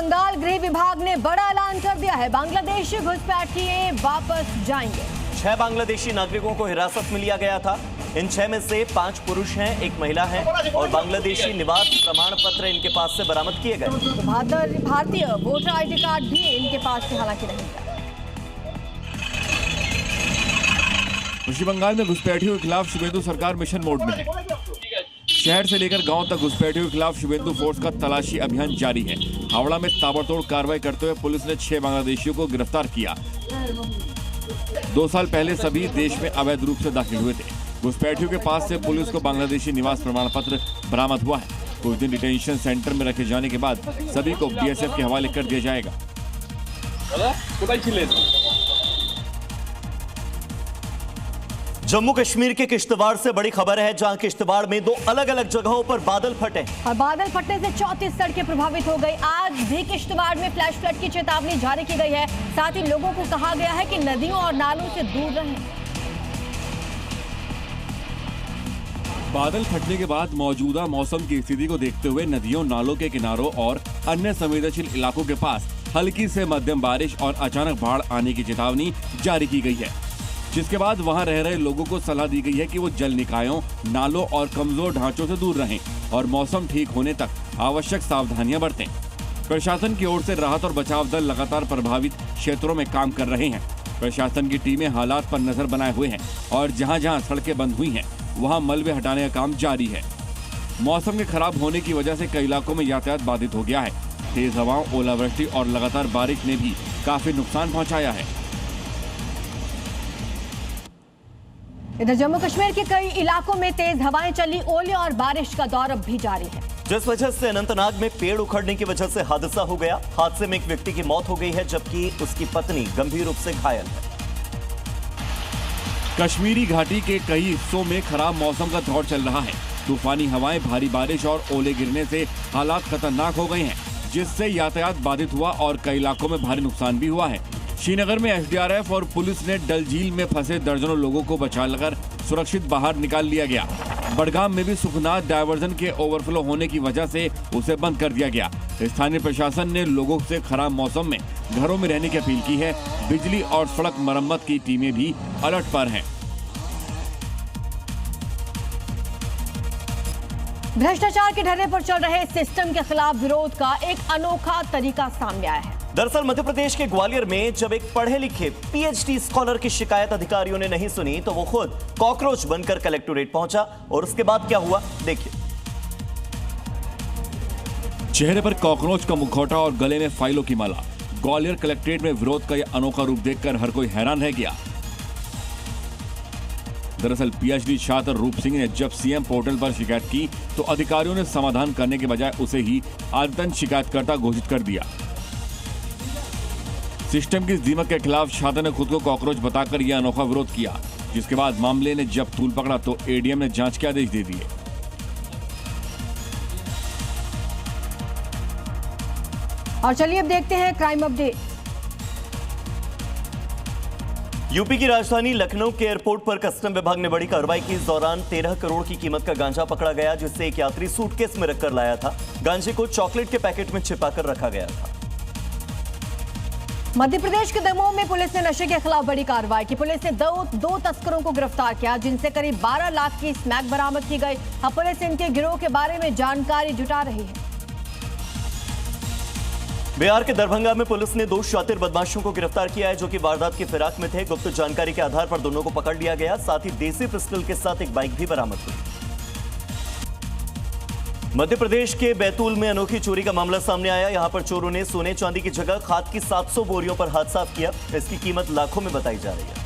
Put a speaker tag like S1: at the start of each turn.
S1: बंगाल गृह विभाग ने बड़ा ऐलान कर दिया है, बांग्लादेशी घुसपैठिए वापस जाएंगे।
S2: 6 बांग्लादेशी नागरिकों को हिरासत में लिया गया था। इन 6 में से 5 पुरुष हैं, 1 महिला है और बांग्लादेशी निवास प्रमाण पत्र इनके पास से बरामद किए गए।
S1: तो भारतीय वोटर आईडी कार्ड भी इनके पास से हालांकि रहेगा।
S3: पश्चिम बंगाल में घुसपैठियों के खिलाफ शुभेंदु सरकार मिशन मोड में है। शहर से लेकर गांव तक घुसपैठियों के खिलाफ शुभेंदु फोर्स का तलाशी अभियान जारी है। हावड़ा में ताबड़तोड़ कार्रवाई करते हुए पुलिस ने 6 बांग्लादेशियों को गिरफ्तार किया। 2 साल पहले सभी देश में अवैध रूप से दाखिल हुए थे। घुसपैठियों के पास से पुलिस को बांग्लादेशी निवास प्रमाण पत्र बरामद हुआ है। कुछ दिन डिटेंशन सेंटर में रखे जाने के बाद सभी को बीएसएफ के हवाले कर दिया जाएगा।
S2: जम्मू कश्मीर के किश्तवाड़ से बड़ी खबर है, जहां किश्तवाड़ में 2 अलग-अलग जगहों पर बादल फटे
S1: और बादल फटने से 34 सड़कें प्रभावित हो गई। आज भी किश्तवाड़ में फ्लैश फ्लड की चेतावनी जारी की गई है। साथ ही लोगों को कहा गया है कि नदियों और नालों से दूर रहें।
S3: बादल फटने के बाद मौजूदा मौसम की स्थिति को देखते हुए नदियों, नालों के किनारों और अन्य संवेदनशील इलाकों के पास हल्की से मध्यम बारिश और अचानक बाढ़ आने की चेतावनी जारी की गई है, जिसके बाद वहां रह रहे लोगों को सलाह दी गई है कि वो जल निकायों, नालों और कमजोर ढांचों से दूर रहें और मौसम ठीक होने तक आवश्यक सावधानियां बरतें। प्रशासन की ओर से राहत और बचाव दल लगातार प्रभावित क्षेत्रों में काम कर रहे हैं। प्रशासन की टीमें हालात पर नजर बनाए हुए हैं और जहां जहां सड़कें बंद हुई हैं वहां मलबे हटाने का काम जारी है। मौसम के खराब होने की वजह से कई इलाकों में यातायात बाधित हो गया है। तेज हवाओं, ओलावृष्टि और लगातार बारिश ने भी काफी नुकसान पहुंचाया है।
S1: इधर जम्मू कश्मीर के कई इलाकों में तेज हवाएं चली, ओले और बारिश का दौर अब भी जारी है,
S2: जिस वजह से अनंतनाग में पेड़ उखड़ने की वजह से हादसा हो गया। हादसे में एक व्यक्ति की मौत हो गई है, जबकि उसकी पत्नी गंभीर रूप से घायल है।
S3: कश्मीरी घाटी के कई हिस्सों में खराब मौसम का दौर चल रहा है। तूफानी हवाएं, भारी बारिश और ओले गिरने से हालात खतरनाक हो गए हैं, जिससे यातायात बाधित हुआ और कई इलाकों में भारी नुकसान भी हुआ है। श्रीनगर में एसडीआरएफ और पुलिस ने डल झील में फंसे दर्जनों लोगों को बचाकर सुरक्षित बाहर निकाल लिया गया। बडगाम में भी सुखनाथ डायवर्जन के ओवरफ्लो होने की वजह से उसे बंद कर दिया गया। स्थानीय प्रशासन ने लोगों से खराब मौसम में घरों में रहने की अपील की है। बिजली और सड़क मरम्मत की टीमें भी अलर्ट पर हैं।
S1: भ्रष्टाचार के ढर्रे पर चल रहे सिस्टम के खिलाफ विरोध का एक अनोखा तरीका सामने आया है।
S2: दरअसल मध्य प्रदेश के ग्वालियर में जब एक पढ़े लिखे पीएचडी स्कॉलर की शिकायत अधिकारियों ने नहीं सुनी तो वो खुद कॉकरोच बनकर कलेक्टोरेट पहुंचा और उसके बाद क्या हुआ देखिए।
S3: चेहरे पर कॉकरोच का मुखौटा और गले में फाइलों की माला। ग्वालियर कलेक्ट्रेट में विरोध का यह अनोखा रूप देखकर हर कोई हैरान रह गया। दरअसल पीएचडी छात्र रूप सिंह ने जब सीएम पोर्टल पर शिकायत की तो अधिकारियों ने समाधान करने के बजाय उसे ही आदतन शिकायतकर्ता घोषित कर दिया। सिस्टम की इस दीमक के खिलाफ छात्र ने खुद को कॉकरोच बताकर यह अनोखा विरोध किया, जिसके बाद मामले ने जब तूल पकड़ा तो एडीएम ने जांच के आदेश दे दिए।
S1: और चलिए अब देखते हैं क्राइम अपडेट।
S2: यूपी की राजधानी लखनऊ के एयरपोर्ट पर कस्टम विभाग ने बड़ी कार्रवाई की। इस दौरान 13 करोड़ की कीमत का गांजा पकड़ा गया, जिससे एक यात्री सूटकेस में रखकर लाया था। गांजे को चॉकलेट के पैकेट में छिपाकर रखा गया था।
S1: मध्य प्रदेश के दमोह में पुलिस ने नशे के खिलाफ बड़ी कार्रवाई की। पुलिस ने दो तस्करों को गिरफ्तार किया, जिनसे करीब 12 लाख की स्मैक बरामद की गई। अब पुलिस इनके गिरोह के बारे में जानकारी जुटा रही है।
S2: बिहार के दरभंगा में पुलिस ने 2 शातिर बदमाशों को गिरफ्तार किया है, जो कि वारदात की फिराक में थे। गुप्त जानकारी के आधार पर दोनों को पकड़ लिया गया। साथ ही देसी पिस्टल के साथ एक बाइक भी बरामद हुई। मध्य प्रदेश के बैतूल में अनोखी चोरी का मामला सामने आया। यहां पर चोरों ने सोने चांदी की जगह खाद की 700 बोरियों पर हाथ साफ किया। इसकी कीमत लाखों में बताई जा रही है।